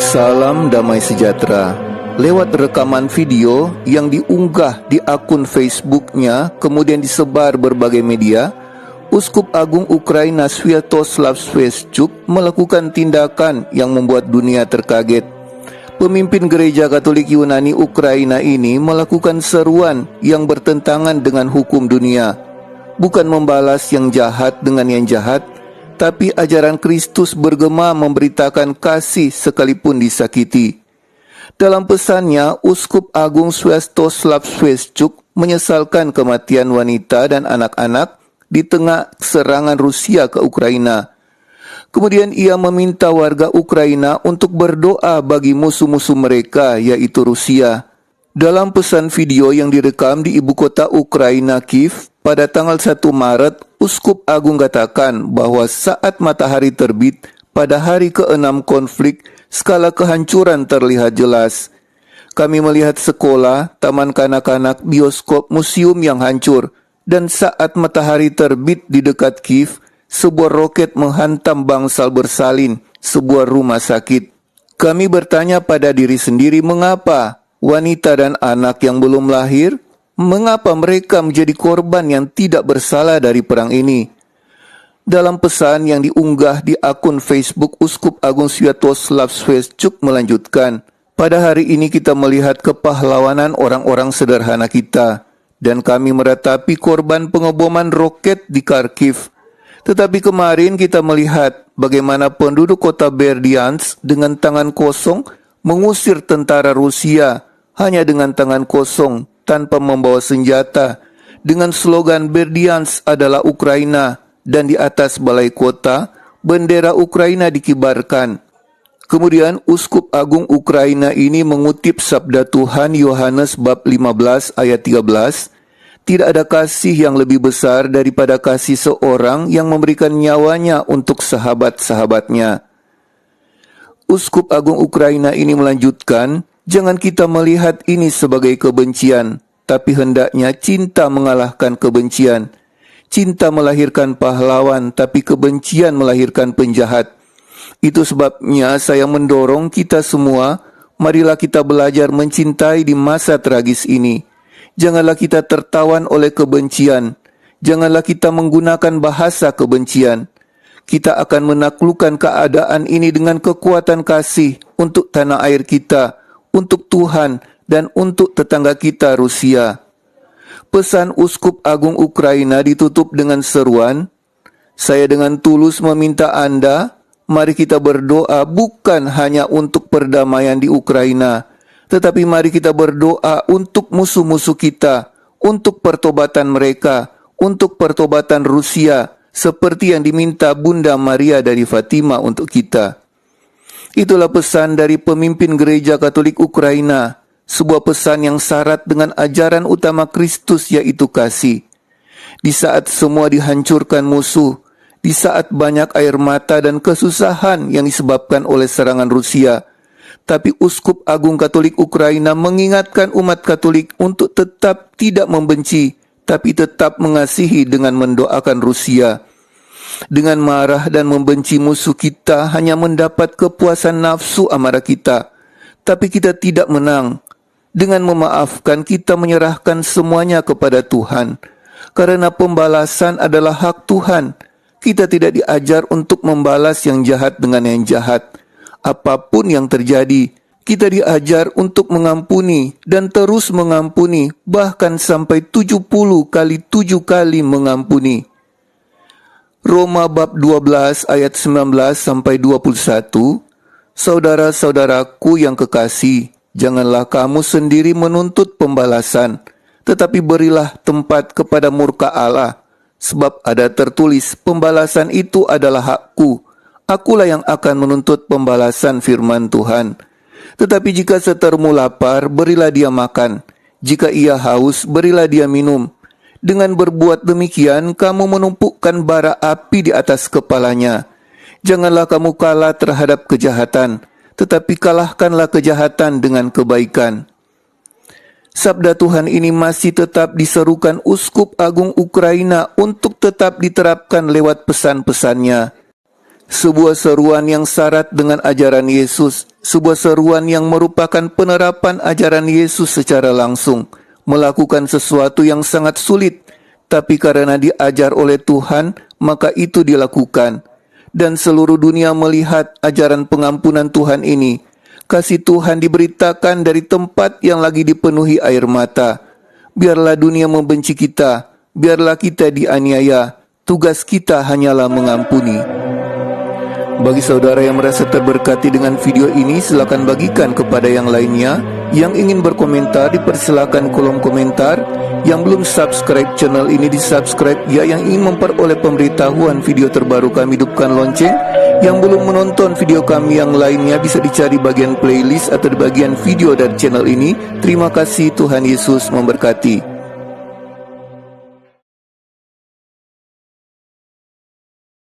Salam damai sejahtera. Lewat rekaman video yang diunggah di akun Facebooknya kemudian disebar berbagai media, Uskup Agung Ukraina Sviatoslav Shevchuk melakukan tindakan yang membuat dunia terkaget. Pemimpin Gereja Katolik Yunani Ukraina ini melakukan seruan yang bertentangan dengan hukum dunia. Bukan membalas yang jahat dengan yang jahat, tapi ajaran Kristus bergema memberitakan kasih sekalipun disakiti. Dalam pesannya, Uskup Agung Sviatoslav Shevchuk menyesalkan kematian wanita dan anak-anak di tengah serangan Rusia ke Ukraina. Kemudian ia meminta warga Ukraina untuk berdoa bagi musuh-musuh mereka, yaitu Rusia. Dalam pesan video yang direkam di ibu kota Ukraina, Kiev, pada tanggal 1 Maret, Uskup Agung katakan bahwa saat matahari terbit pada hari ke-6 konflik, skala kehancuran terlihat jelas. Kami melihat sekolah, taman kanak-kanak, bioskop, museum yang hancur. Dan saat matahari terbit di dekat Kiev, sebuah roket menghantam bangsal bersalin, sebuah rumah sakit. Kami bertanya pada diri sendiri, mengapa wanita dan anak yang belum lahir, mengapa mereka menjadi korban yang tidak bersalah dari perang ini? Dalam pesan yang diunggah di akun Facebook, Uskup Agung Sviatoslav Shevchuk melanjutkan, pada hari ini kita melihat kepahlawanan orang-orang sederhana kita, dan kami meratapi korban pengeboman roket di Kharkiv. Tetapi kemarin kita melihat bagaimana penduduk kota Berdyansk dengan tangan kosong mengusir tentara Rusia hanya dengan tangan kosong, tanpa membawa senjata, dengan slogan Berdyansk adalah Ukraina, dan di atas balai kota, bendera Ukraina dikibarkan. Kemudian Uskup Agung Ukraina ini mengutip sabda Tuhan Yohanes bab 15 ayat 13, tidak ada kasih yang lebih besar daripada kasih seorang yang memberikan nyawanya untuk sahabat-sahabatnya. Uskup Agung Ukraina ini melanjutkan, jangan kita melihat ini sebagai kebencian, tapi hendaknya cinta mengalahkan kebencian. Cinta melahirkan pahlawan, tapi kebencian melahirkan penjahat. Itu sebabnya saya mendorong kita semua, marilah kita belajar mencintai di masa tragis ini. Janganlah kita tertawan oleh kebencian. Janganlah kita menggunakan bahasa kebencian. Kita akan menaklukkan keadaan ini dengan kekuatan kasih untuk tanah air kita, untuk Tuhan, dan untuk tetangga kita Rusia. Pesan Uskup Agung Ukraina ditutup dengan seruan, saya dengan tulus meminta Anda, mari kita berdoa bukan hanya untuk perdamaian di Ukraina, tetapi mari kita berdoa untuk musuh-musuh kita, untuk pertobatan mereka, untuk pertobatan Rusia, seperti yang diminta Bunda Maria dari Fatima untuk kita. Itulah pesan dari pemimpin Gereja Katolik Ukraina, sebuah pesan yang syarat dengan ajaran utama Kristus, yaitu kasih. Di saat semua dihancurkan musuh, di saat banyak air mata dan kesusahan yang disebabkan oleh serangan Rusia, tapi Uskup Agung Katolik Ukraina mengingatkan umat Katolik untuk tetap tidak membenci, tapi tetap mengasihi dengan mendoakan Rusia. Dengan marah dan membenci musuh kita hanya mendapat kepuasan nafsu amarah kita, tapi kita tidak menang. Dengan memaafkan kita menyerahkan semuanya kepada Tuhan. Karena pembalasan adalah hak Tuhan. Kita tidak diajar untuk membalas yang jahat dengan yang jahat. Apapun yang terjadi, kita diajar untuk mengampuni dan terus mengampuni, bahkan sampai 70 kali 7 kali mengampuni. Roma bab 12 ayat 19 sampai 21, saudara-saudaraku yang kekasih, janganlah kamu sendiri menuntut pembalasan, tetapi berilah tempat kepada murka Allah. Sebab ada tertulis, pembalasan itu adalah hakku. Akulah yang akan menuntut pembalasan, firman Tuhan. Tetapi jika setermu lapar, berilah dia makan. Jika ia haus, berilah dia minum. Dengan berbuat demikian, kamu menumpukkan bara api di atas kepalanya. Janganlah kamu kalah terhadap kejahatan, tetapi kalahkanlah kejahatan dengan kebaikan. Sabda Tuhan ini masih tetap diserukan Uskup Agung Ukraina untuk tetap diterapkan lewat pesan-pesannya. Sebuah seruan yang syarat dengan ajaran Yesus, sebuah seruan yang merupakan penerapan ajaran Yesus secara langsung, melakukan sesuatu yang sangat sulit, tapi karena diajar oleh Tuhan, maka itu dilakukan. Dan seluruh dunia melihat ajaran pengampunan Tuhan ini. Kasih Tuhan diberitakan dari tempat yang lagi dipenuhi air mata. Biarlah dunia membenci kita, biarlah kita dianiaya, tugas kita hanyalah mengampuni. Bagi saudara yang merasa terberkati dengan video ini, silakan bagikan kepada yang lainnya. Yang ingin berkomentar, dipersilakan kolom komentar. Yang belum subscribe channel ini, di-subscribe ya. Yang ingin memperoleh pemberitahuan video terbaru kami, hidupkan lonceng. Yang belum menonton video kami yang lainnya, bisa dicari bagian playlist atau di bagian video dari channel ini. Terima kasih, Tuhan Yesus memberkati.